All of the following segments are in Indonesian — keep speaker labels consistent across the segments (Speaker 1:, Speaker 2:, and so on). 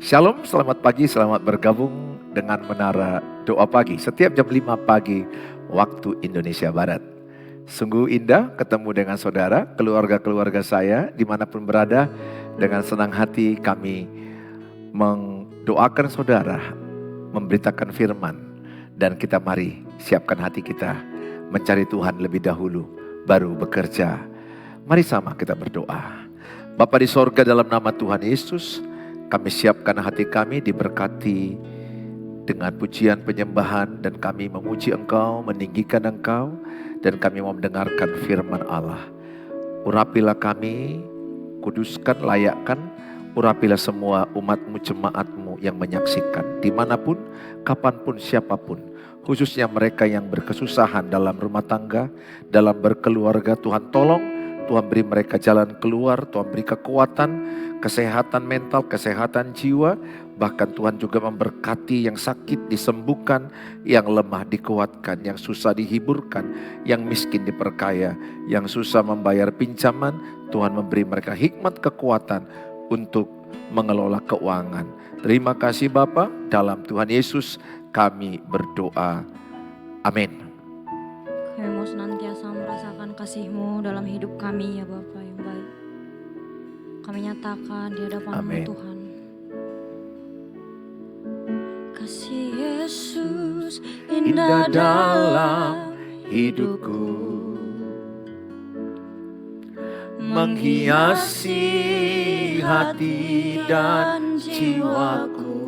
Speaker 1: Shalom, selamat pagi, selamat bergabung dengan Menara Doa Pagi setiap jam 5 pagi waktu Indonesia Barat. Sungguh indah ketemu dengan saudara, keluarga-keluarga saya dimanapun berada. Dengan senang hati kami mendoakan saudara, memberitakan firman. Dan kita mari siapkan hati kita mencari Tuhan lebih dahulu, baru bekerja. Mari sama kita berdoa. Bapa di sorga, dalam nama Tuhan Yesus, kami siapkan hati kami diberkati dengan pujian penyembahan, dan kami memuji Engkau, meninggikan Engkau, dan kami mau mendengarkan firman Allah. Urapilah kami, kuduskan, layakkan, urapilah semua umat-Mu, jemaat-Mu yang menyaksikan dimanapun, kapanpun, siapapun. Khususnya mereka yang berkesusahan dalam rumah tangga, dalam berkeluarga. Tuhan tolong, Tuhan beri mereka jalan keluar, Tuhan beri kekuatan, kesehatan mental, kesehatan jiwa. Bahkan Tuhan juga memberkati yang sakit disembuhkan, yang lemah dikuatkan, yang susah dihiburkan, yang miskin diperkaya, yang susah membayar pinjaman. Tuhan memberi mereka hikmat kekuatan untuk mengelola keuangan. Terima kasih Bapa, dalam Tuhan Yesus kami berdoa. Amin.
Speaker 2: Kami mau senantiasa merasakan kasih-Mu dalam hidup kami ya Bapa yang baik. Kami nyatakan di hadapan-Mu Tuhan. Kasih Yesus indah dalam hidupku,
Speaker 1: menghiasi hati dan jiwaku.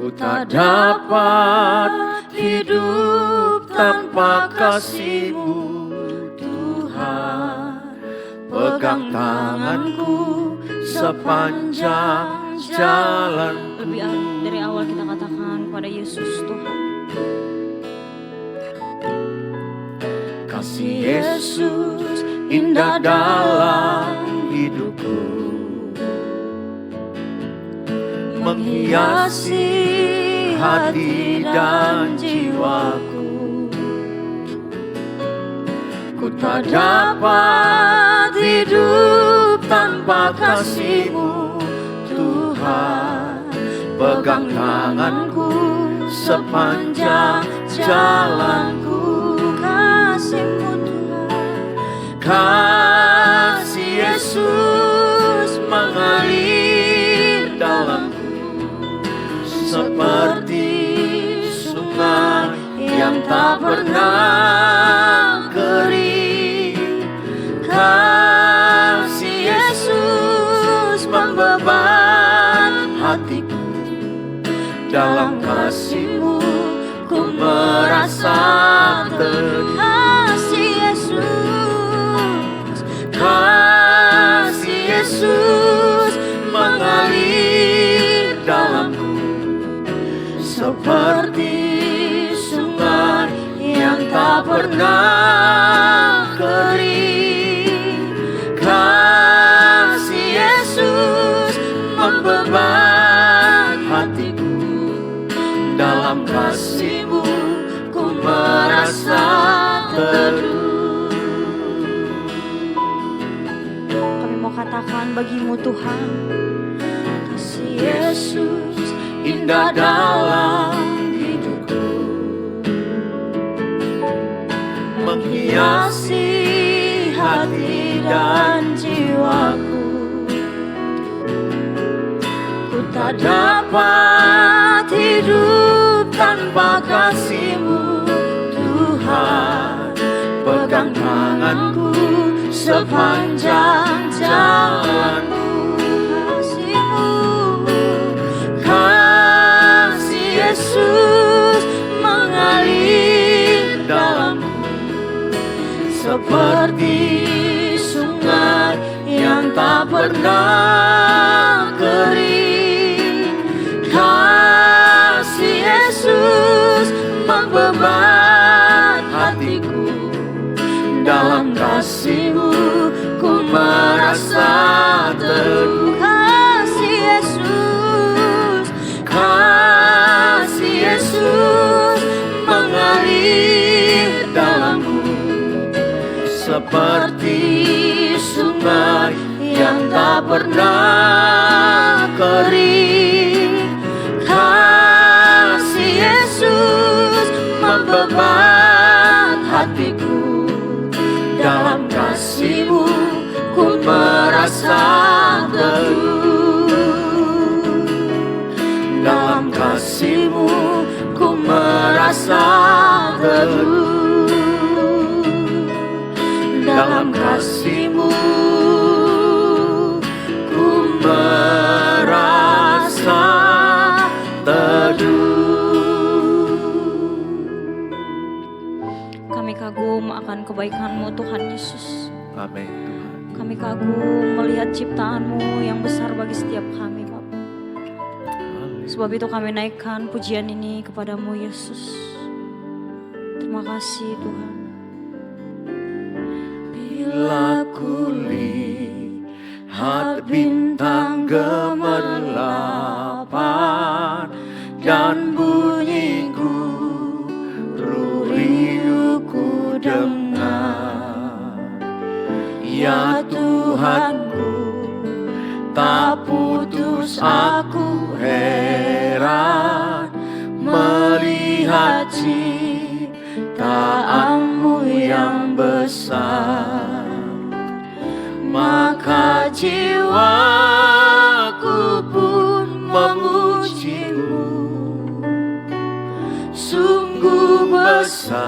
Speaker 1: Ku tak dapat hidup tanpa kasih-Mu Tuhan. Pegang tanganku sepanjang jalan.
Speaker 2: Lebih dari awal kita katakan kepada Yesus Tuhan.
Speaker 1: Kasih Yesus indah dalam hidupku, menghiasi hati dan jiwaku. Ku tak dapat hidup tanpa kasih-Mu Tuhan. Pegang tanganku sepanjang jalanku.
Speaker 2: Kasih-Mu Tuhan.
Speaker 1: Kasih Yesus mengalir dalamku, seperti sungai yang tak pernah kering. Kasih Yesus membeban hatiku. Dalam kasih-Mu ku merasa tenang.
Speaker 2: Kasih Yesus,
Speaker 1: Kasih Yesus mengalir dalamku, seperti sungai yang tak pernah kering. Kasih Yesus membeban hatiku. Dalam kasih-Mu ku merasa teduh.
Speaker 2: kami mau katakan bagi-Mu Tuhan. Kasih Yesus
Speaker 1: Indah dalam hidupku, menghiasi hati dan jiwaku. Ku tak dapat hidup tanpa kasih-Mu Tuhan. Pegang tanganku sepanjang jalanku. Kasih Yesus mengalir dalamku, seperti sungai yang tak pernah kering. Kasih Yesus membeban hatiku. Dalam kasih-Mu ku merasa teduh.
Speaker 2: Kasih Yesus,
Speaker 1: Kasih Yesus mengalir dalamku, seperti sungai yang tak pernah
Speaker 3: teduh dalam kasih-Mu, ku merasa teduh.
Speaker 2: Kami kagum akan kebaikan-Mu Tuhan Yesus.
Speaker 1: Amin Tuhan.
Speaker 2: Kami kagum melihat ciptaan-Mu yang besar bagi setiap kami Bapak. Sebab itu kami naikkan pujian ini kepadamu Yesus. Terima kasih Tuhan.
Speaker 3: Bila kulihat bintang gemerlapan dan bunyi guru riuh ku dengar, ya Tuhanku, tak putus aku heran melihat ciptaan-Mu yang besar. Maka jiwaku pun memuji-Mu, sungguh besar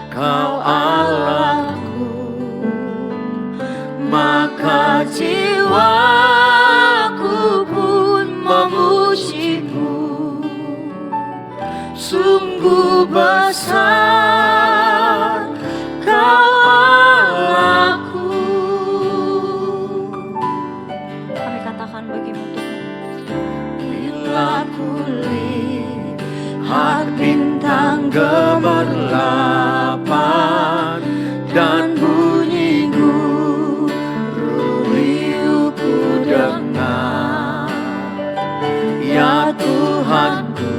Speaker 3: Kau Allahku. Maka jiwaku pun memuji-Mu, sungguh besar Kau Allahku.
Speaker 2: Kami katakan bagimu Tuhan.
Speaker 3: Bila kulihat bintang gemerlapan dan bunyi guru riuh ku dengar, ya Tuhanku,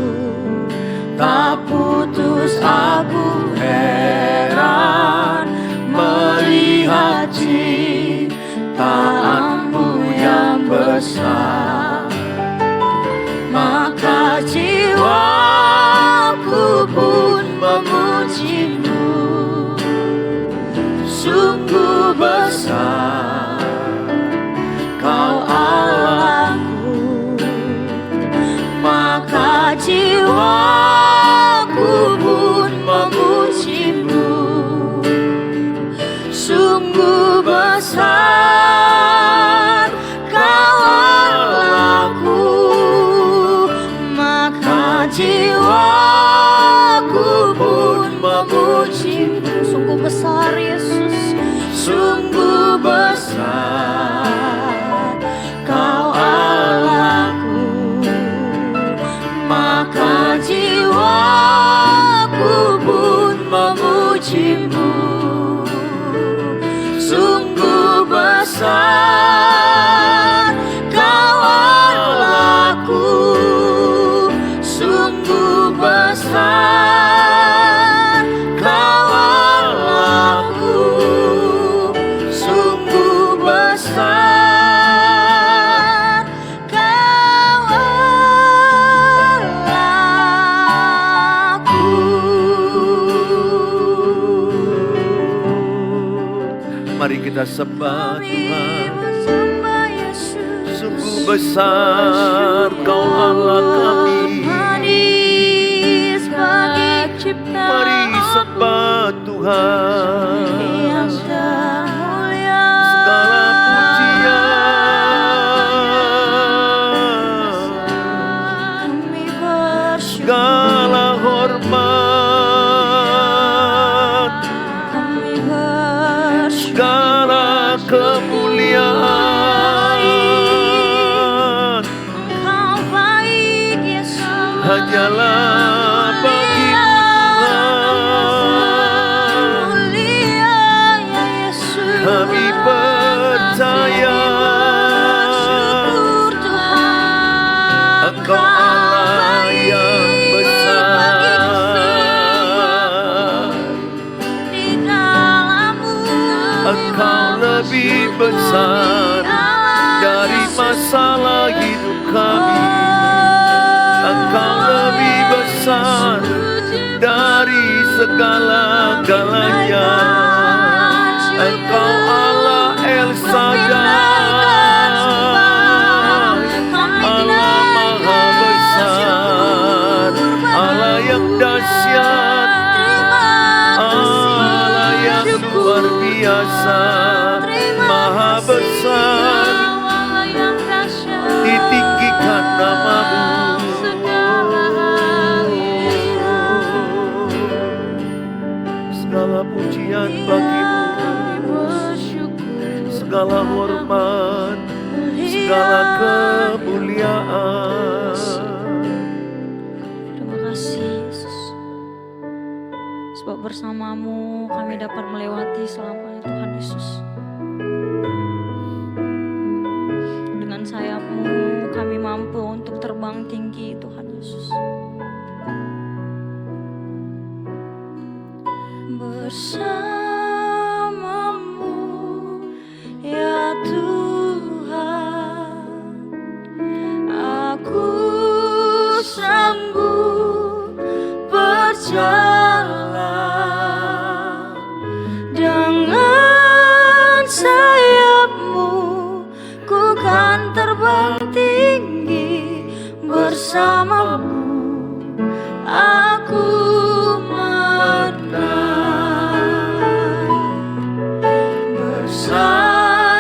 Speaker 3: tak putus aku heran melihat ciptaan-Mu yang besar. Maka jiwaku pun memuji-Mu, sungguh besar Kau Allahku. Maka jiwaku pun memuji-Mu, sungguh besar Kau Allahku. Maka jiwaku pun memuji-Mu,
Speaker 2: Sungguh besar Yesus.
Speaker 3: sungguh besar Kau Allahku. Maka jiwaku pun memuji-Mu, sungguh besar Kau Allahku. Sungguh besar Kau Allahku, sungguh besar Kau Allahku.
Speaker 1: Mari kita sembah Tuhan.
Speaker 3: Sembah Yesus,
Speaker 1: Sungguh besar Kau Allah kami.
Speaker 3: manis bagi ciptaan
Speaker 1: Mari sembah Tuhan.
Speaker 3: yang termulia.
Speaker 1: Segala pujian,
Speaker 3: Kami bersyukur,
Speaker 1: segala hormat,
Speaker 3: kami bersyukur,
Speaker 1: segala kemuliaan
Speaker 3: Engkau baik Yesus.
Speaker 1: hanyalah bagi Tuhan.
Speaker 3: Mulia ya Yesus.
Speaker 1: Kami percaya
Speaker 3: Syukur Tuhan,
Speaker 1: Engkau Allah yang besar.
Speaker 3: di dalam-Mu
Speaker 1: Engkau lebih besar dari masalah hidup kami. Engkau lebih besar dari segala-galanya. Engkau Allah El Shaddai, Allah Maha Besar, Allah yang dahsyat. besar,
Speaker 3: Allah yang dahsyat,
Speaker 1: ditinggikan namamu.
Speaker 3: segala hal
Speaker 1: Segala pujian bagimu,
Speaker 3: kami bersyukur,
Speaker 1: segala hormat, segala kemuliaan.
Speaker 2: Terima kasih Yesus. Sebab bersamamu kami dapat melewati selamanya Tuhan Yesus. Dengan sayapmu kami mampu untuk terbang tinggi Tuhan Yesus. Bersamamu ya Tuhan, aku sanggup berjalan. Dengan sayapmu ku kan terbang tinggi. Bersamamu aku menang. Bersamamu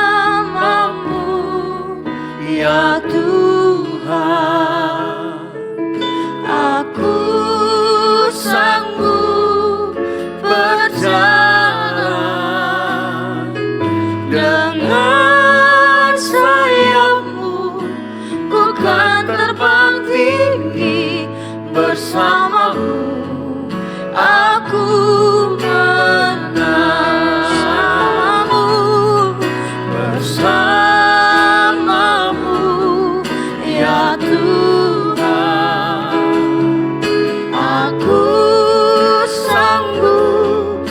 Speaker 2: ya Tuhan, aku sanggup berjalan. Dengan sayapmu ku kan terbang tinggi. Bersamamu aku menang. Bersamamu ya Tuhan, aku sanggup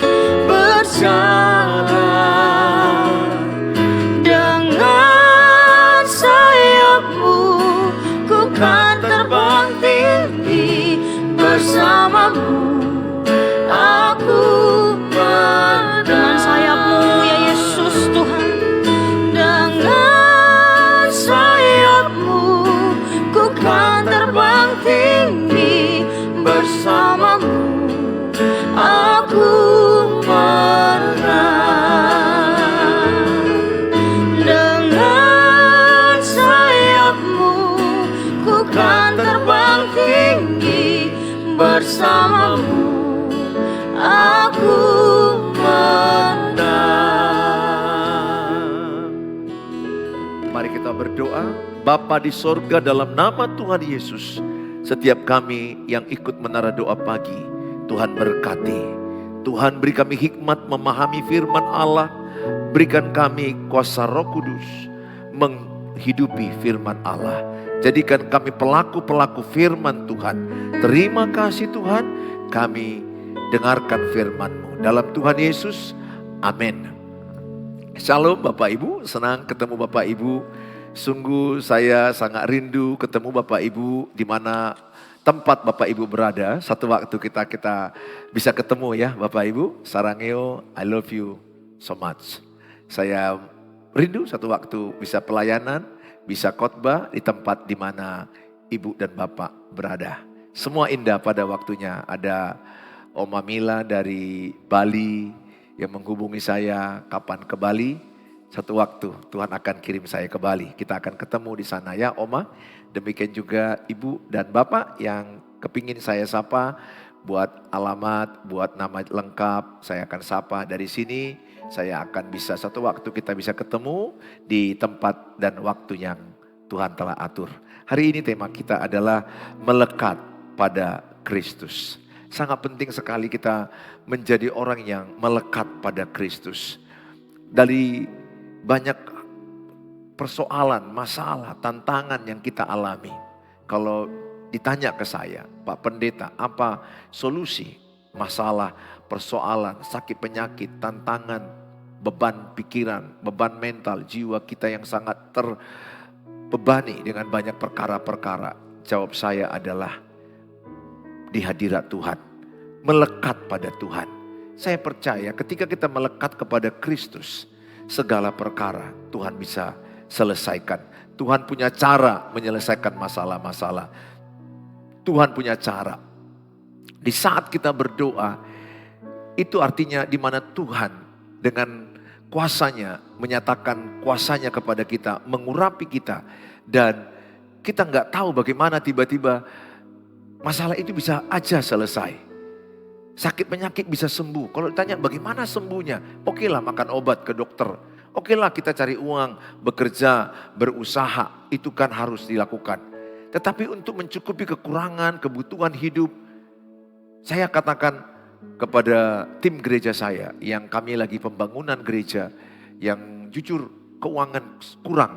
Speaker 2: berjalan. Dengan sayapmu ku kan terbang tinggi. Bersamamu aku menang. Dengan sayapmu ya Yesus Tuhan, dengan sayapmu ku kan terbang tinggi. Bersamamu aku menang. Dengan sayapmu ku kan terbang tinggi. Bersamamu aku menang.
Speaker 1: Mari kita berdoa. Bapa di sorga, dalam nama Tuhan Yesus, setiap kami yang ikut menara doa pagi, Tuhan berkati. Tuhan beri kami hikmat memahami firman Allah. Berikan kami kuasa Roh Kudus menghidupi firman Allah. Jadikan kami pelaku-pelaku firman Tuhan. Terima kasih Tuhan, kami dengarkan firman-Mu. Dalam Tuhan Yesus, amin. Shalom Bapak Ibu, senang ketemu Bapak Ibu. Sungguh saya sangat rindu ketemu Bapak Ibu di mana tempat Bapak Ibu berada. Satu waktu kita bisa ketemu ya Bapak Ibu. Sarangeo, I love you so much. Saya rindu satu waktu bisa pelayanan, bisa khotbah di tempat di mana Ibu dan Bapak berada. Semua indah pada waktunya. Ada Oma Mila dari Bali yang menghubungi saya kapan ke Bali. Satu waktu Tuhan akan kirim saya ke Bali. Kita akan ketemu di sana ya Oma. Demikian juga Ibu dan Bapak yang kepingin saya sapa. Buat alamat, buat nama lengkap. Saya akan sapa dari sini. Saya akan bisa satu waktu kita bisa ketemu di tempat dan waktu yang Tuhan telah atur. Hari ini tema kita adalah melekat pada Kristus. Sangat penting sekali kita menjadi orang yang melekat pada Kristus. Dari banyak persoalan, masalah, tantangan yang kita alami. Kalau ditanya ke saya, Pak Pendeta, apa solusi masalah, persoalan, sakit penyakit, tantangan, beban pikiran, beban mental, jiwa kita yang sangat terbebani dengan banyak perkara-perkara? Jawab saya adalah di hadirat Tuhan, melekat pada Tuhan. Saya percaya ketika kita melekat kepada Kristus, segala perkara Tuhan bisa selesaikan. Tuhan punya cara menyelesaikan masalah-masalah. Tuhan punya cara. Di saat kita berdoa, itu artinya di mana Tuhan dengan kuasanya, menyatakan kuasanya kepada kita, mengurapi kita. Dan kita nggak tahu bagaimana tiba-tiba masalah itu bisa aja selesai. Sakit penyakit bisa sembuh. Kalau ditanya bagaimana sembuhnya? Oke lah makan obat ke dokter. Oke lah kita cari uang, bekerja, berusaha. Itu kan harus dilakukan. Tetapi untuk mencukupi kekurangan, kebutuhan hidup. Saya katakan kepada tim gereja saya yang kami lagi pembangunan gereja. Yang jujur keuangan kurang.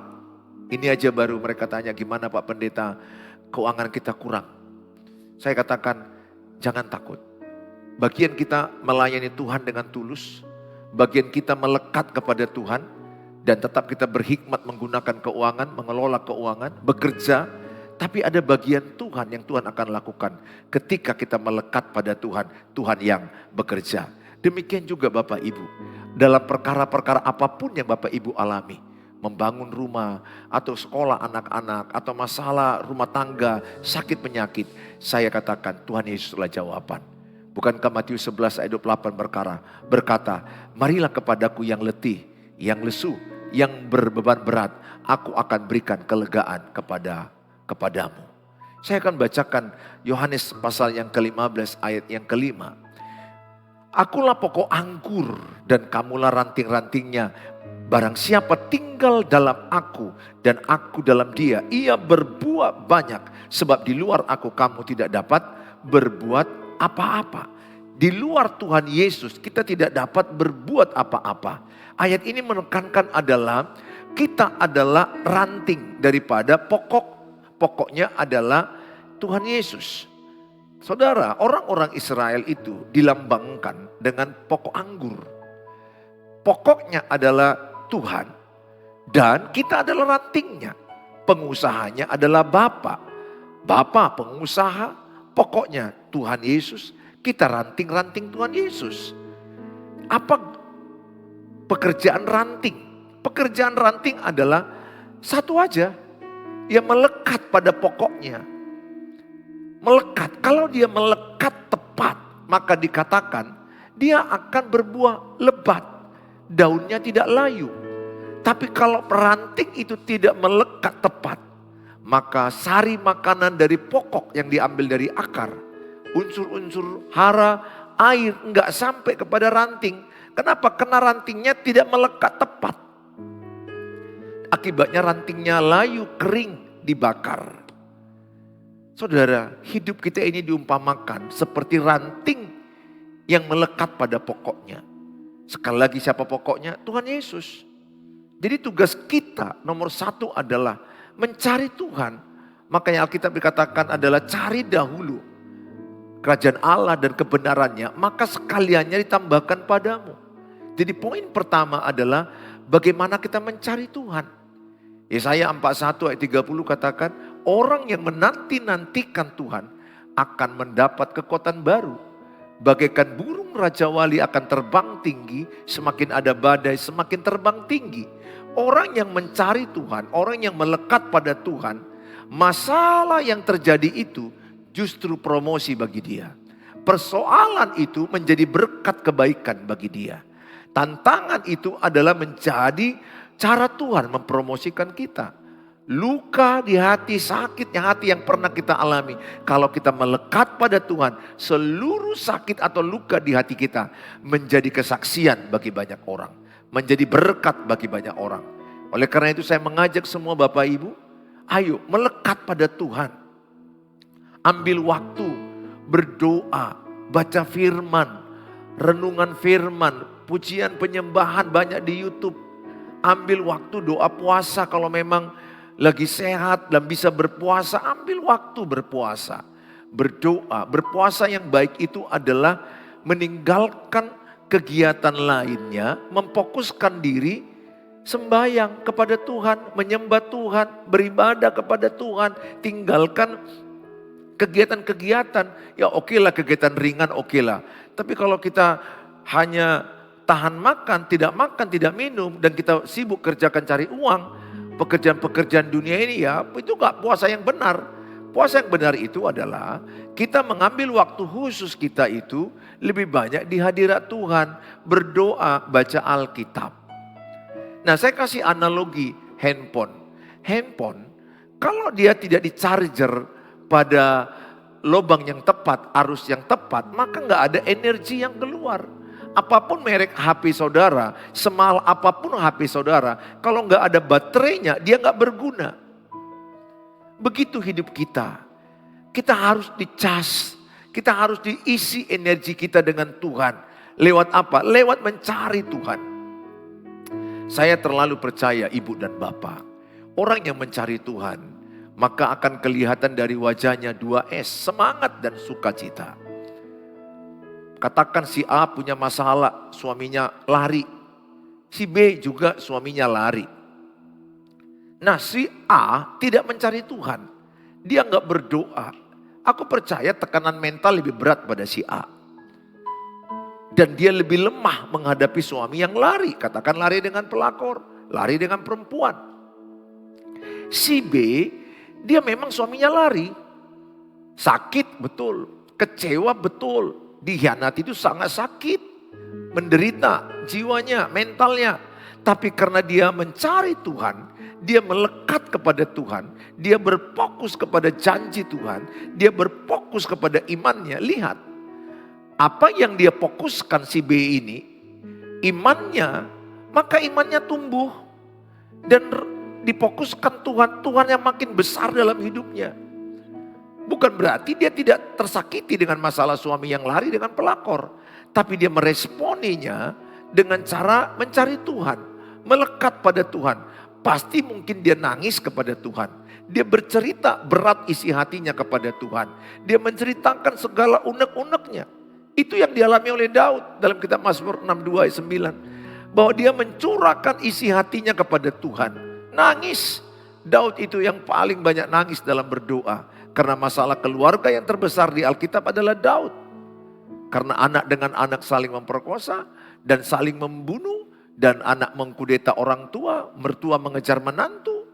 Speaker 1: Ini aja baru mereka tanya gimana Pak Pendeta keuangan kita kurang. Saya katakan jangan takut. Bagian kita melayani Tuhan dengan tulus. Bagian kita melekat kepada Tuhan. Dan tetap kita berhikmat menggunakan keuangan, mengelola keuangan, bekerja. Tapi ada bagian Tuhan yang Tuhan akan lakukan. Ketika kita melekat pada Tuhan, Tuhan yang bekerja. Demikian juga Bapak Ibu. Dalam perkara-perkara apapun yang Bapak Ibu alami. Membangun rumah, atau sekolah anak-anak, atau masalah rumah tangga, sakit penyakit. Saya katakan Tuhan Yesuslah jawaban. Bukankah Matius 11 ayat 28 berkata, marilah kepadaku yang letih, yang lesu, yang berbeban berat, aku akan berikan kelegaan kepadamu. Saya akan bacakan Yohanes pasal yang ke-15 ayat yang ke-5. Akulah pokok anggur dan kamulah ranting-rantingnya. Barang siapa tinggal dalam aku dan aku dalam dia, ia berbuah banyak. Sebab di luar aku kamu tidak dapat berbuat apa-apa. Di luar Tuhan Yesus kita tidak dapat berbuat apa-apa. Ayat ini menekankan adalah kita adalah ranting daripada pokoknya adalah Tuhan Yesus. Saudara, orang-orang Israel itu dilambangkan dengan pokok anggur. Pokoknya adalah Tuhan dan kita adalah rantingnya. Pengusahanya adalah Bapa. Bapa pengusaha, pokoknya Tuhan Yesus. Kita ranting-ranting Tuhan Yesus. Apa pekerjaan ranting? Pekerjaan ranting adalah satu aja. Yang melekat pada pokoknya. Melekat. Kalau dia melekat tepat, maka dikatakan dia akan berbuah lebat. Daunnya tidak layu. Tapi kalau ranting itu tidak melekat tepat, maka sari makanan dari pokok yang diambil dari akar, unsur-unsur hara, air enggak sampai kepada ranting. Kenapa? Karena rantingnya tidak melekat tepat. Akibatnya rantingnya layu, kering, dibakar. Saudara, hidup kita ini diumpamakan seperti ranting yang melekat pada pokoknya. Sekali lagi siapa pokoknya? Tuhan Yesus. Jadi tugas kita nomor satu adalah mencari Tuhan. Makanya Alkitab dikatakan adalah cari dahulu kerajaan Allah dan kebenarannya, maka sekaliannya ditambahkan padamu. Jadi poin pertama adalah bagaimana kita mencari Tuhan. Yesaya 41 ayat 30 katakan, orang yang menanti-nantikan Tuhan akan mendapat kekuatan baru. Bagaikan burung Raja Wali akan terbang tinggi, semakin ada badai semakin terbang tinggi. Orang yang mencari Tuhan, orang yang melekat pada Tuhan, masalah yang terjadi itu justru promosi bagi dia. Persoalan itu menjadi berkat kebaikan bagi dia. Tantangan itu adalah menjadi cara Tuhan mempromosikan kita. Luka di hati, sakitnya hati yang pernah kita alami. Kalau kita melekat pada Tuhan, seluruh sakit atau luka di hati kita menjadi kesaksian bagi banyak orang. Menjadi berkat bagi banyak orang. Oleh karena itu saya mengajak semua Bapak Ibu, ayo melekat pada Tuhan. Ambil waktu, berdoa, baca firman, renungan firman, pujian penyembahan banyak di YouTube. Ambil waktu doa puasa kalau memang lagi sehat dan bisa berpuasa, ambil waktu berpuasa. Berdoa, berpuasa yang baik itu adalah meninggalkan kegiatan lainnya, memfokuskan diri, sembahyang kepada Tuhan, menyembah Tuhan, beribadah kepada Tuhan, tinggalkan kegiatan-kegiatan, ya oke lah kegiatan ringan oke lah. Tapi kalau kita hanya tahan makan, tidak minum, dan kita sibuk kerjakan cari uang, pekerjaan-pekerjaan dunia ini ya, itu gak puasa yang benar. Puasa yang benar itu adalah kita mengambil waktu khusus kita itu lebih banyak di hadirat Tuhan, berdoa, baca Alkitab. Nah, saya kasih analogi handphone. Handphone, kalau dia tidak di-charger pada lubang yang tepat, arus yang tepat, maka nggak ada energi yang keluar. Apapun merek HP saudara, semahal apapun HP saudara, kalau nggak ada baterainya, dia nggak berguna. Begitu hidup kita. Kita harus dicas, kita harus diisi energi kita dengan Tuhan. Lewat apa? Lewat mencari Tuhan. Saya terlalu percaya ibu dan bapak. Orang yang mencari Tuhan, maka akan kelihatan dari wajahnya 2S, semangat dan sukacita. Katakan si A punya masalah, suaminya lari. Si B juga suaminya lari. Nah, si A tidak mencari Tuhan. Dia nggak berdoa. Aku percaya tekanan mental lebih berat pada si A. Dan dia lebih lemah menghadapi suami yang lari. Katakan lari dengan pelakor, lari dengan perempuan. Si B, dia memang suaminya lari. Sakit betul, kecewa betul. Dikhianati itu sangat sakit. Menderita jiwanya, mentalnya. Tapi karena dia mencari Tuhan, dia melekat kepada Tuhan. Dia berfokus kepada janji Tuhan. Dia berfokus kepada imannya. Lihat, apa yang dia fokuskan si B ini, imannya, maka imannya tumbuh. Dan difokuskan Tuhan, Tuhan yang makin besar dalam hidupnya. Bukan berarti dia tidak tersakiti dengan masalah suami yang lari dengan pelakor. Tapi dia meresponinya dengan cara mencari Tuhan. Melekat pada Tuhan. Pasti mungkin dia nangis kepada Tuhan. Dia bercerita berat isi hatinya kepada Tuhan. Dia menceritakan segala unek-uneknya. Itu yang dialami oleh Daud dalam kitab Mazmur 62 ayat 9. Bahwa dia mencurahkan isi hatinya kepada Tuhan. Nangis. Daud itu yang paling banyak nangis dalam berdoa. Karena masalah keluarga yang terbesar di Alkitab adalah Daud. Karena anak dengan anak saling memperkosa dan saling membunuh. Dan anak mengkudeta orang tua, mertua mengejar menantu.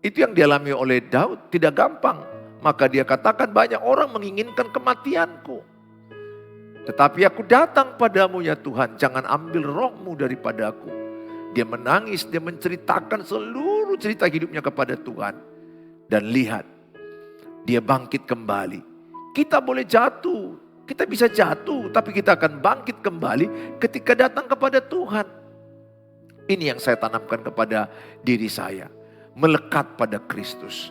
Speaker 1: Itu yang dialami oleh Daud, tidak gampang. Maka dia katakan banyak orang menginginkan kematianku. Tetapi aku datang padamu ya Tuhan, jangan ambil rohmu daripadaku. Dia menangis, dia menceritakan seluruh cerita hidupnya kepada Tuhan. Dan lihat, dia bangkit kembali. Kita boleh jatuh, kita bisa jatuh, tapi kita akan bangkit kembali ketika datang kepada Tuhan. Ini yang saya tanamkan kepada diri saya. Melekat pada Kristus.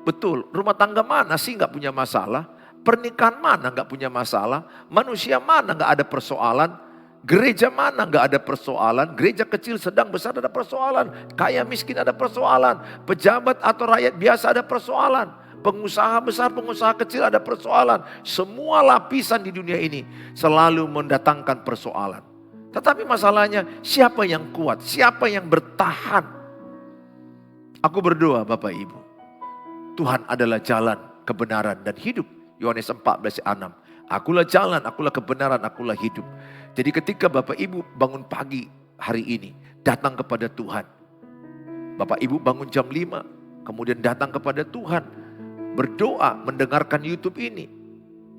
Speaker 1: Betul, rumah tangga mana sih gak punya masalah? Pernikahan mana gak punya masalah? Manusia mana gak ada persoalan? Gereja mana gak ada persoalan? Gereja kecil, sedang, besar ada persoalan. Kaya, miskin ada persoalan. Pejabat atau rakyat biasa ada persoalan. Pengusaha besar, pengusaha kecil ada persoalan. Semua lapisan di dunia ini selalu mendatangkan persoalan. Tetapi masalahnya siapa yang kuat, siapa yang bertahan. Aku berdoa Bapak Ibu. Tuhan adalah jalan, kebenaran dan hidup. Yohanes 14 ayat 6. Akulah jalan, akulah kebenaran, akulah hidup. Jadi ketika Bapak Ibu bangun pagi hari ini, datang kepada Tuhan. Bapak Ibu bangun jam 5, kemudian datang kepada Tuhan. Berdoa, mendengarkan YouTube ini.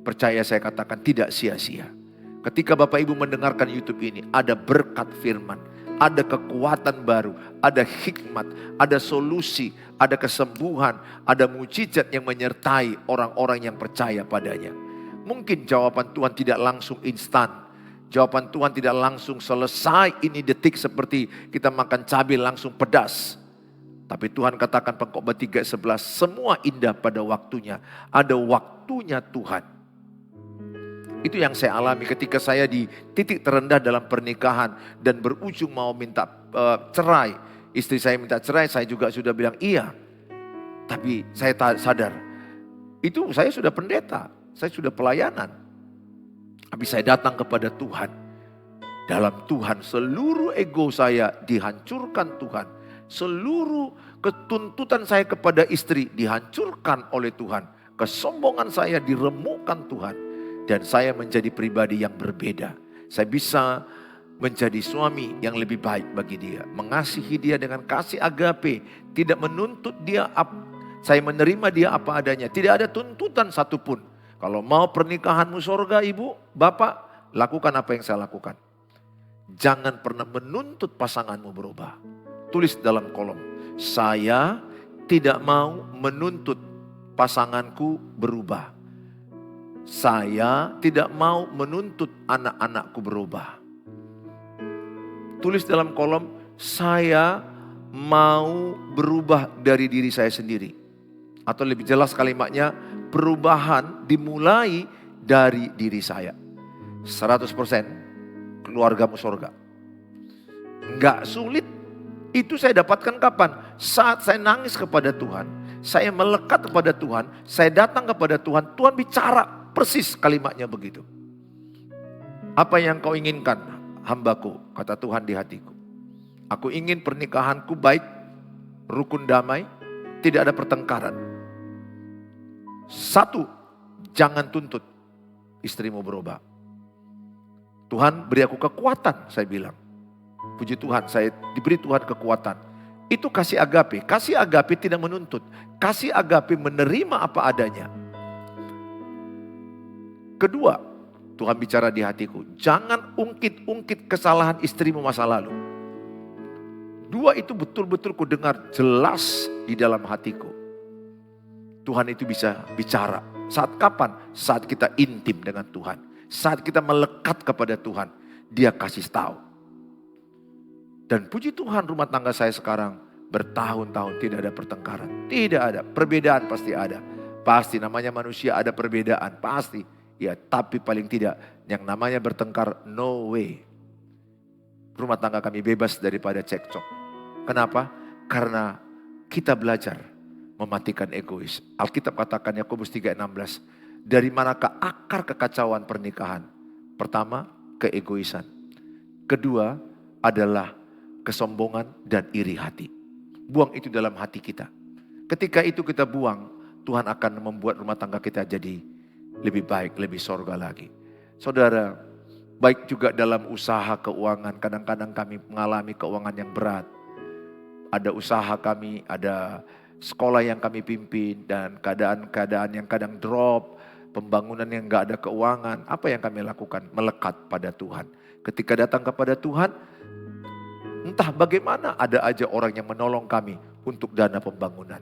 Speaker 1: Percaya saya katakan tidak sia-sia. Ketika Bapak Ibu mendengarkan YouTube ini, ada berkat firman, ada kekuatan baru, ada hikmat, ada solusi, ada kesembuhan, ada mujizat yang menyertai orang-orang yang percaya padanya. Mungkin jawaban Tuhan tidak langsung instan. Jawaban Tuhan tidak langsung selesai ini detik seperti kita makan cabai langsung pedas. Tapi Tuhan katakan Pengkhotbah 3:11, semua indah pada waktunya. Ada waktunya Tuhan. Itu yang saya alami ketika saya di titik terendah dalam pernikahan dan berujung mau minta cerai. Istri saya minta cerai, saya juga sudah bilang iya. Tapi saya sadar, itu saya sudah pendeta, saya sudah pelayanan. Tapi saya datang kepada Tuhan. Dalam Tuhan seluruh ego saya dihancurkan Tuhan. Seluruh ketuntutan saya kepada istri dihancurkan oleh Tuhan. Kesombongan saya diremukkan Tuhan. Dan saya menjadi pribadi yang berbeda. Saya bisa menjadi suami yang lebih baik bagi dia. Mengasihi dia dengan kasih agape. Tidak menuntut dia, saya menerima dia apa adanya. Tidak ada tuntutan satupun. Kalau mau pernikahanmu surga ibu, bapak, lakukan apa yang saya lakukan. Jangan pernah menuntut pasanganmu berubah. Tulis dalam kolom. Saya tidak mau menuntut pasanganku berubah. Saya tidak mau menuntut anak-anakku berubah. Tulis dalam kolom, saya mau berubah dari diri saya sendiri. Atau lebih jelas kalimatnya, perubahan dimulai dari diri saya. 100% keluargamu surga. Enggak sulit. Itu saya dapatkan kapan? Saat saya nangis kepada Tuhan. Saya melekat kepada Tuhan. Saya datang kepada Tuhan. Tuhan bicara persis kalimatnya begitu. Apa yang kau inginkan, hambaku, kata Tuhan di hatiku. Aku ingin pernikahanku baik, rukun damai, tidak ada pertengkaran. 1, jangan tuntut istrimu berubah. Tuhan beri aku kekuatan, saya bilang. Puji Tuhan, saya diberi Tuhan kekuatan. Itu kasih agape. Kasih agape tidak menuntut. Kasih agape menerima apa adanya. Kedua, Tuhan bicara di hatiku. Jangan ungkit-ungkit kesalahan istrimu masa lalu. 2 itu betul-betul ku dengar jelas di dalam hatiku. Tuhan itu bisa bicara. Saat kapan? Saat kita intim dengan Tuhan. Saat kita melekat kepada Tuhan. Dia kasih tahu. Dan puji Tuhan rumah tangga saya sekarang bertahun-tahun tidak ada pertengkaran. Tidak ada. Perbedaan pasti ada. Pasti namanya manusia ada perbedaan. Pasti. Ya, tapi paling tidak yang namanya bertengkar, no way. Rumah tangga kami bebas daripada cekcok. Kenapa? Karena kita belajar mematikan egois. Alkitab katakan Yakobus 3:16. Dari manakah akar kekacauan pernikahan? Pertama, keegoisan. Kedua adalah kesombongan dan iri hati. Buang itu dalam hati kita. Ketika itu kita buang, Tuhan akan membuat rumah tangga kita jadi lebih baik, lebih sorga lagi. Saudara, baik juga dalam usaha keuangan. Kadang-kadang kami mengalami keuangan yang berat. Ada usaha kami, ada sekolah yang kami pimpin, dan keadaan-keadaan yang kadang drop, pembangunan yang gak ada keuangan. Apa yang kami lakukan? Melekat pada Tuhan. Ketika datang kepada Tuhan, entah bagaimana ada aja orang yang menolong kami untuk dana pembangunan.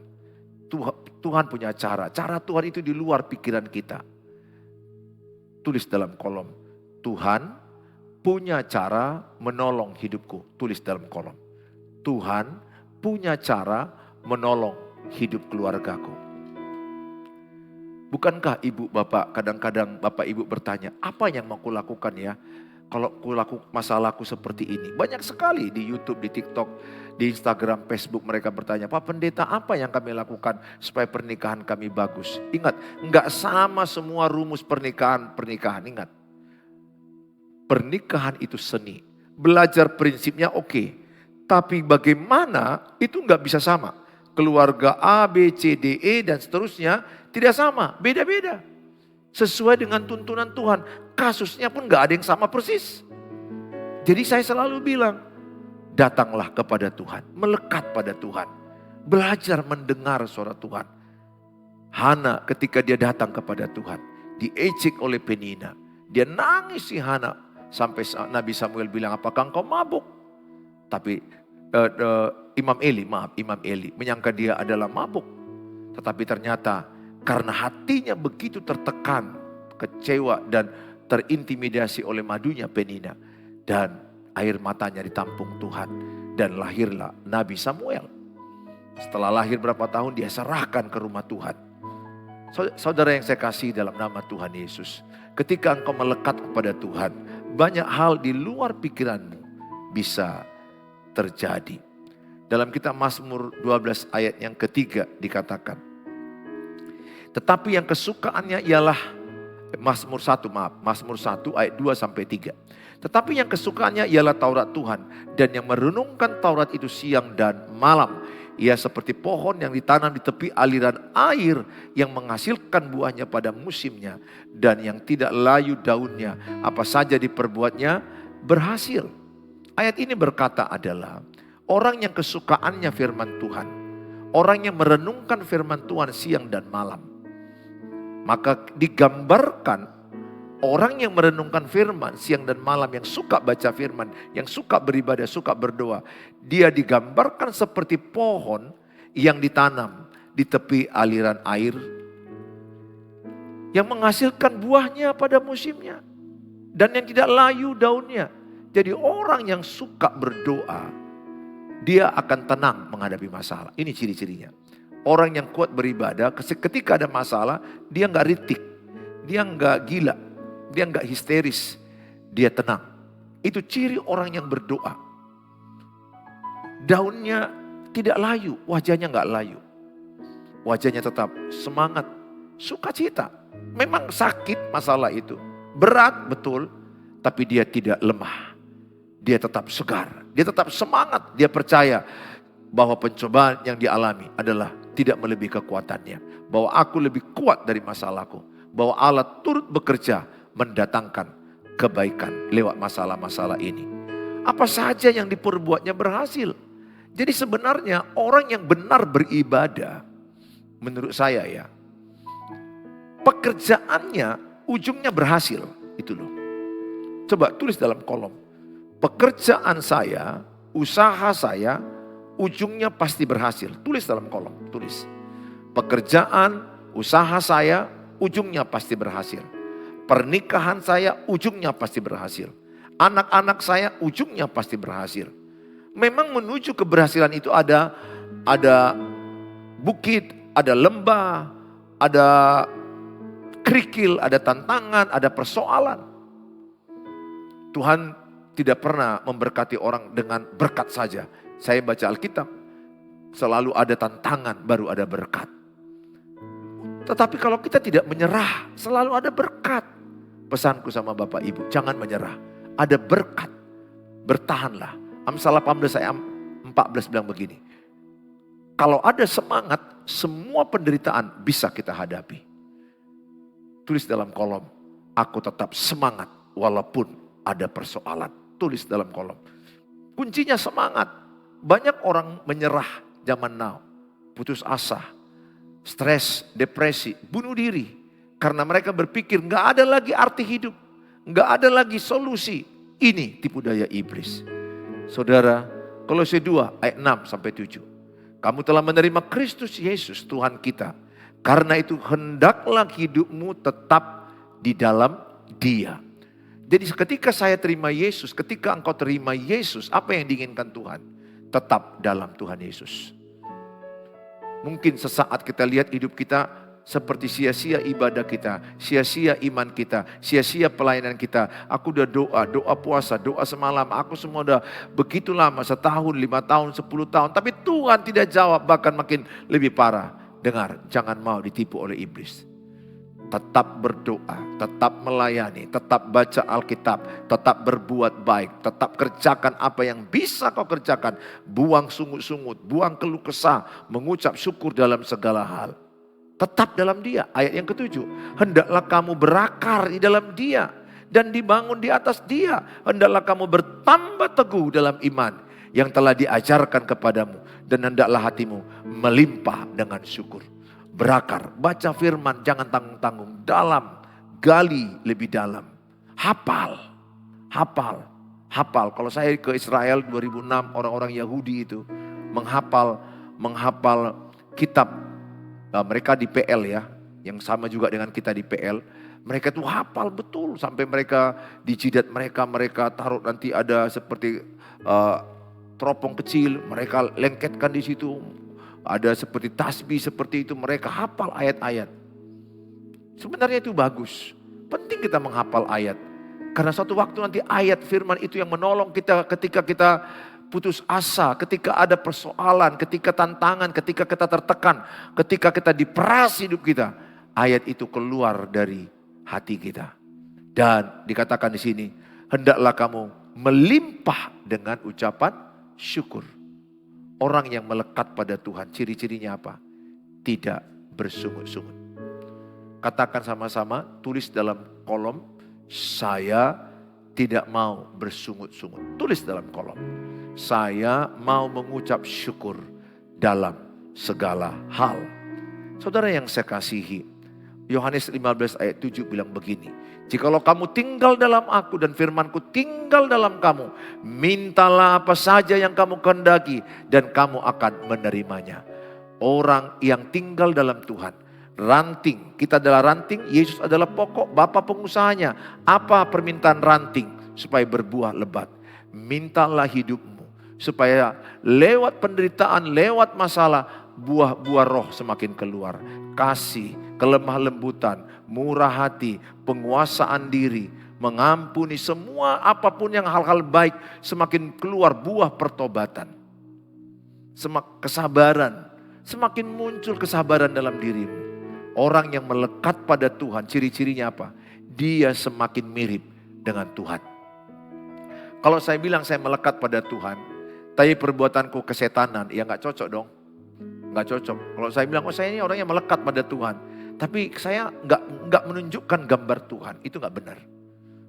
Speaker 1: Tuhan punya cara. Cara Tuhan itu di luar pikiran kita. Tulis dalam kolom. Tuhan punya cara menolong hidupku. Tulis dalam kolom. Tuhan punya cara menolong hidup keluargaku. Bukankah ibu bapak, kadang-kadang bapak ibu bertanya, apa yang mau kulakukan ya? Kalau kulakukan masalahku seperti ini. Banyak sekali di YouTube, di TikTok, di Instagram, Facebook mereka bertanya, Pak Pendeta, apa yang kami lakukan supaya pernikahan kami bagus? Ingat, enggak sama semua rumus pernikahan. Ingat, pernikahan itu seni. Belajar prinsipnya oke. Tapi bagaimana itu enggak bisa sama. Keluarga A, B, C, D, E dan seterusnya tidak sama. Beda-beda. Sesuai dengan tuntunan Tuhan. Kasusnya pun enggak ada yang sama persis. Jadi saya selalu bilang, datanglah kepada Tuhan. Melekat pada Tuhan. Belajar mendengar suara Tuhan. Hana ketika dia datang kepada Tuhan. Diejek oleh Penina. Dia nangis si Hana. Sampai Nabi Samuel bilang, apakah engkau mabuk? Tapi Imam Eli menyangka dia adalah mabuk. Tetapi ternyata karena hatinya begitu tertekan, kecewa dan terintimidasi oleh madunya Penina. Dan air matanya ditampung Tuhan. Dan lahirlah Nabi Samuel. Setelah lahir berapa tahun dia serahkan ke rumah Tuhan. Saudara yang saya kasih dalam nama Tuhan Yesus. Ketika engkau melekat kepada Tuhan, banyak hal di luar pikiranmu bisa terjadi. Dalam kitab Mazmur 12 ayat yang ketiga dikatakan. Tetapi yang kesukaannya ialah Mazmur 1 ayat 2 sampai 3. Tetapi yang kesukaannya ialah Taurat Tuhan, dan yang merenungkan Taurat itu siang dan malam. Ia seperti pohon yang ditanam di tepi aliran air, yang menghasilkan buahnya pada musimnya, dan yang tidak layu daunnya, apa saja diperbuatnya berhasil. Ayat ini berkata adalah orang yang kesukaannya firman Tuhan, orang yang merenungkan firman Tuhan siang dan malam. Maka digambarkan Orang yang merenungkan firman siang dan malam, yang suka baca firman, yang suka beribadah, suka berdoa, dia digambarkan seperti pohon yang ditanam di tepi aliran air, yang menghasilkan buahnya pada musimnya, dan yang tidak layu daunnya. Jadi orang yang suka berdoa, dia akan tenang menghadapi masalah. Ini ciri-cirinya. Orang yang kuat beribadah, ketika ada masalah, dia nggak ritik, dia nggak gila, dia nggak histeris, dia tenang. Itu ciri orang yang berdoa. Daunnya tidak layu, wajahnya nggak layu. Wajahnya tetap semangat, sukacita. Memang sakit masalah itu, berat betul, tapi dia tidak lemah. Dia tetap segar, dia tetap semangat, dia percaya bahwa pencobaan yang dialami adalah tidak melebihi kekuatannya. Bahwa aku lebih kuat dari masalahku. Bahwa Allah turut bekerja mendatangkan kebaikan lewat masalah-masalah ini. Apa saja yang diperbuatnya berhasil. Jadi sebenarnya orang yang benar beribadah, menurut saya ya, pekerjaannya ujungnya berhasil. Itu loh. Coba tulis dalam kolom. Pekerjaan saya, usaha saya, ujungnya pasti berhasil. Tulis dalam kolom, tulis. Pekerjaan, usaha saya, ujungnya pasti berhasil. Pernikahan saya, ujungnya pasti berhasil. Anak-anak saya, ujungnya pasti berhasil. Memang menuju keberhasilan itu ada bukit, ada lembah, ada kerikil, ada tantangan, ada persoalan. Tuhan tidak pernah memberkati orang dengan berkat saja. Saya baca Alkitab, selalu ada tantangan, baru ada berkat. Tetapi kalau kita tidak menyerah, selalu ada berkat. Pesanku sama Bapak Ibu, jangan menyerah. Ada berkat, bertahanlah. Amsal 18 ayat 14 bilang begini. Kalau ada semangat, semua penderitaan bisa kita hadapi. Tulis dalam kolom, aku tetap semangat walaupun ada persoalan. Tulis dalam kolom. Kuncinya semangat. Banyak orang menyerah zaman now. Putus asa, stres, depresi, bunuh diri. Karena mereka berpikir gak ada lagi arti hidup. Gak ada lagi solusi. Ini tipu daya iblis. Saudara, Kolose 2 ayat 6-7. Kamu telah menerima Kristus Yesus Tuhan kita. Karena itu hendaklah hidupmu tetap di dalam Dia. Jadi ketika saya terima Yesus, ketika engkau terima Yesus, apa yang diinginkan Tuhan? Tetap dalam Tuhan Yesus. Mungkin sesaat kita lihat hidup kita seperti sia-sia ibadah kita, sia-sia iman kita, sia-sia pelayanan kita. Aku udah doa puasa, doa semalam, aku semua udah begitu lama, setahun, 5 tahun, 10 tahun. Tapi Tuhan tidak jawab, bahkan makin lebih parah. Dengar, jangan mau ditipu oleh iblis. Tetap berdoa, tetap melayani, tetap baca Alkitab, tetap berbuat baik, tetap kerjakan apa yang bisa kau kerjakan. Buang sungut-sungut, buang keluh kesah, mengucap syukur dalam segala hal. Tetap dalam Dia. Ayat yang ke-7, hendaklah kamu berakar di dalam Dia dan dibangun di atas Dia. Hendaklah kamu bertambah teguh dalam iman yang telah diajarkan kepadamu, dan hendaklah hatimu melimpah dengan syukur. Berakar, baca firman, jangan tanggung-tanggung, dalam, gali lebih dalam, hafal. Kalau saya ke Israel 2006, orang-orang Yahudi itu menghafal kitab, mereka di PL ya, yang sama juga dengan kita di PL. Mereka tuh hafal betul, sampai mereka di jidat mereka taruh nanti ada seperti teropong kecil, mereka lengketkan di situ. Ada seperti tasbih seperti itu, mereka hafal ayat-ayat. Sebenarnya itu bagus. Penting kita menghafal ayat. Karena suatu waktu nanti ayat firman itu yang menolong kita ketika kita putus asa, ketika ada persoalan, ketika tantangan, ketika kita tertekan, ketika kita diperas hidup kita. Ayat itu keluar dari hati kita. Dan dikatakan di sini, hendaklah kamu melimpah dengan ucapan syukur. Orang yang melekat pada Tuhan, ciri-cirinya apa? Tidak bersungut-sungut. Katakan sama-sama, tulis dalam kolom, saya tidak mau bersungut-sungut. Tulis dalam kolom, saya mau mengucap syukur dalam segala hal. Saudara yang saya kasihi, Yohanes 15 ayat 7 bilang begini. Jikalau kamu tinggal dalam aku dan firmanku tinggal dalam kamu, mintalah apa saja yang kamu kehendaki dan kamu akan menerimanya. Orang yang tinggal dalam Tuhan, ranting, kita adalah ranting, Yesus adalah pokok, Bapa pengusahanya. Apa permintaan ranting? Supaya berbuah lebat. Mintalah hidupmu, supaya lewat penderitaan, lewat masalah, buah-buah roh semakin keluar. Kasih, kelemah lembutan, murah hati, penguasaan diri, mengampuni semua apapun yang hal-hal baik, semakin keluar buah pertobatan. Kesabaran, semakin muncul kesabaran dalam dirimu. Orang yang melekat pada Tuhan, ciri-cirinya apa? Dia semakin mirip dengan Tuhan. Kalau saya bilang saya melekat pada Tuhan, tapi perbuatanku kesetanan, ya nggak cocok dong. Nggak cocok. Kalau saya bilang, oh saya ini orang yang melekat pada Tuhan, tapi saya nggak menunjukkan gambar Tuhan, itu nggak benar.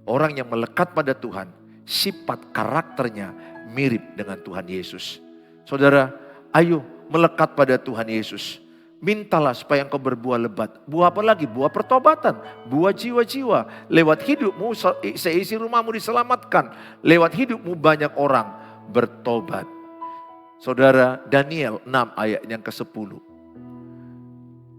Speaker 1: Orang yang melekat pada Tuhan, sifat karakternya mirip dengan Tuhan Yesus. Saudara, ayo melekat pada Tuhan Yesus. Mintalah supaya engkau berbuah lebat. Buah apa lagi? Buah pertobatan. Buah jiwa-jiwa. Lewat hidupmu seisi rumahmu diselamatkan. Lewat hidupmu banyak orang bertobat. Saudara, Daniel 6 ayat yang ke-10.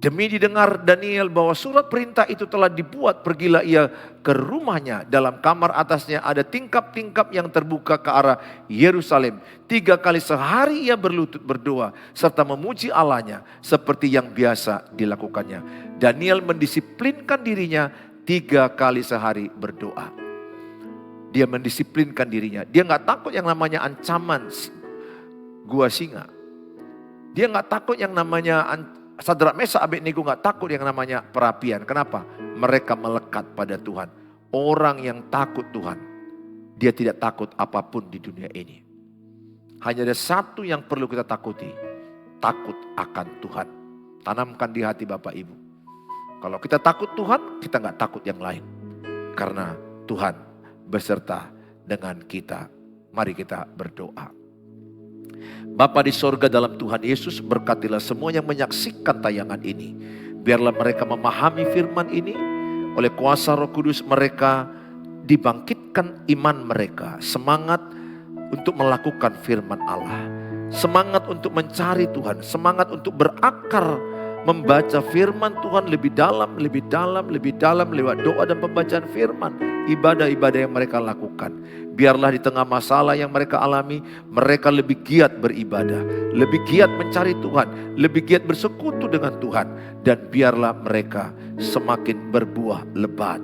Speaker 1: Demi didengar Daniel bahwa surat perintah itu telah dibuat, pergilah ia ke rumahnya. Dalam kamar atasnya ada tingkap-tingkap yang terbuka ke arah Yerusalem. 3 kali sehari ia berlutut berdoa serta memuji Allahnya seperti yang biasa dilakukannya. Daniel mendisiplinkan dirinya 3 kali sehari berdoa. Dia mendisiplinkan dirinya. Dia gak takut yang namanya ancaman gua singa. Dia gak takut yang namanya Sadrak Mesak Abednego gak takut yang namanya perapian. Kenapa? Mereka melekat pada Tuhan. Orang yang takut Tuhan, dia tidak takut apapun di dunia ini. Hanya ada satu yang perlu kita takuti. Takut akan Tuhan. Tanamkan di hati Bapak Ibu. Kalau kita takut Tuhan, kita gak takut yang lain. Karena Tuhan beserta dengan kita. Mari kita berdoa. Bapa di sorga, dalam Tuhan Yesus, berkatilah semua yang menyaksikan tayangan ini. Biarlah mereka memahami firman ini. Oleh kuasa Roh Kudus mereka dibangkitkan iman mereka. Semangat untuk melakukan firman Allah. Semangat untuk mencari Tuhan. Semangat untuk berakar membaca firman Tuhan lebih dalam, lebih dalam, lebih dalam lewat doa dan pembacaan firman. Ibadah-ibadah yang mereka lakukan. Biarlah di tengah masalah yang mereka alami, mereka lebih giat beribadah, lebih giat mencari Tuhan, lebih giat bersekutu dengan Tuhan. Dan biarlah mereka semakin berbuah lebat.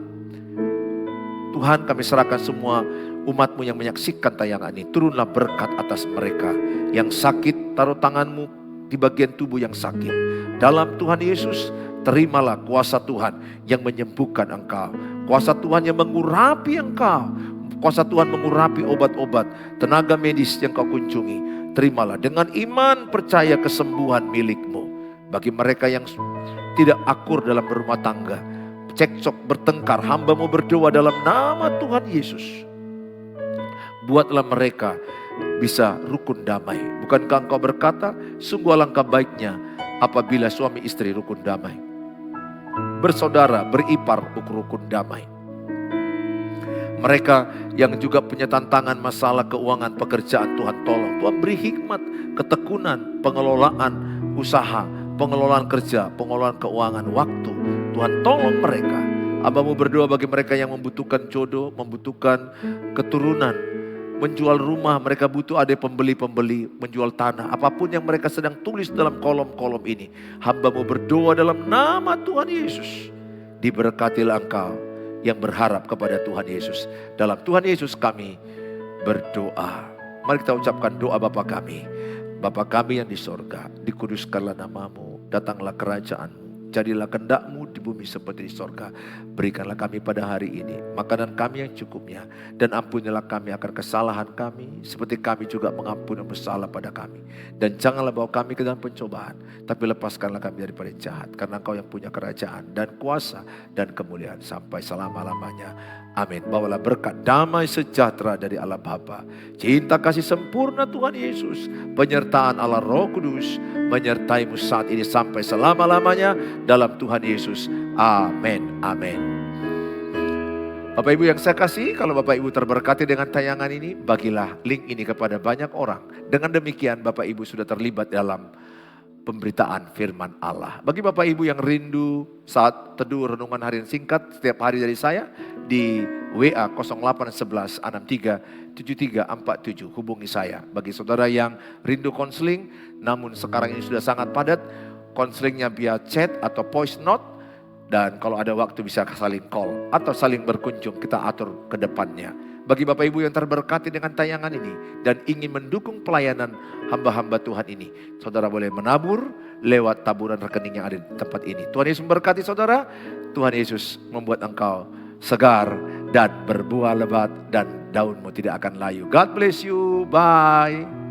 Speaker 1: Tuhan, kami serahkan semua umat-Mu yang menyaksikan tayangan ini. Turunlah berkat atas mereka. Yang sakit, taruh tangan-Mu di bagian tubuh yang sakit. Dalam Tuhan Yesus, terimalah kuasa Tuhan yang menyembuhkan engkau. Kuasa Tuhan yang mengurapi engkau. Kuasa Tuhan mengurapi obat-obat, tenaga medis yang kau kunjungi. Terimalah dengan iman, percaya kesembuhan milikmu. Bagi mereka yang tidak akur dalam berumah tangga, cekcok, bertengkar, hamba-Mu berdoa dalam nama Tuhan Yesus. Buatlah mereka bisa rukun damai. Bukankah engkau berkata, sungguh alangkah baiknya apabila suami istri rukun damai. Bersaudara, beripar rukun damai. Mereka yang juga punya tantangan masalah keuangan, pekerjaan, Tuhan tolong. Tuhan beri hikmat, ketekunan, pengelolaan usaha, pengelolaan kerja, pengelolaan keuangan, waktu. Tuhan tolong mereka. Hamba-Mu berdoa bagi mereka yang membutuhkan jodoh, membutuhkan keturunan, menjual rumah, mereka butuh ada pembeli-pembeli, menjual tanah. Apapun yang mereka sedang tulis dalam kolom-kolom ini. Hamba-Mu berdoa dalam nama Tuhan Yesus. Diberkatilah engkau yang berharap kepada Tuhan Yesus. Dalam Tuhan Yesus kami berdoa. Mari kita ucapkan doa Bapa kami. Bapa kami yang di sorga, dikuduskanlah nama-Mu, datanglah kerajaan-Mu, jadilah kehendak-Mu di bumi seperti di sorga. Berikanlah kami pada hari ini makanan kami yang cukupnya, dan ampunilah kami akan kesalahan kami, seperti kami juga mengampuni yang bersalah pada kami. Dan janganlah bawa kami ke dalam pencobaan, tapi lepaskanlah kami daripada jahat, karena Engkau yang punya kerajaan dan kuasa dan kemuliaan sampai selama-lamanya. Amin. Bawalah berkat damai sejahtera dari Allah Bapa, cinta kasih sempurna Tuhan Yesus, penyertaan Allah Roh Kudus menyertai-mu saat ini sampai selama-lamanya dalam Tuhan Yesus. Amin. Amin. Bapak Ibu yang saya kasih, kalau Bapak Ibu terberkati dengan tayangan ini, bagilah link ini kepada banyak orang. Dengan demikian Bapak Ibu sudah terlibat dalam pemberitaan firman Allah. Bagi Bapak Ibu yang rindu saat teduh renungan harian singkat setiap hari dari saya, di WA 0811 63 7347 hubungi saya. Bagi saudara yang rindu konseling, namun sekarang ini sudah sangat padat, konselingnya via chat atau voice note. Dan kalau ada waktu bisa saling call atau saling berkunjung, kita atur ke depannya. Bagi Bapak Ibu yang terberkati dengan tayangan ini dan ingin mendukung pelayanan hamba-hamba Tuhan ini, saudara boleh menabur lewat taburan rekening yang ada di tempat ini. Tuhan Yesus memberkati saudara. Tuhan Yesus membuat engkau segar dan berbuah lebat dan daunmu tidak akan layu. God bless you. Bye.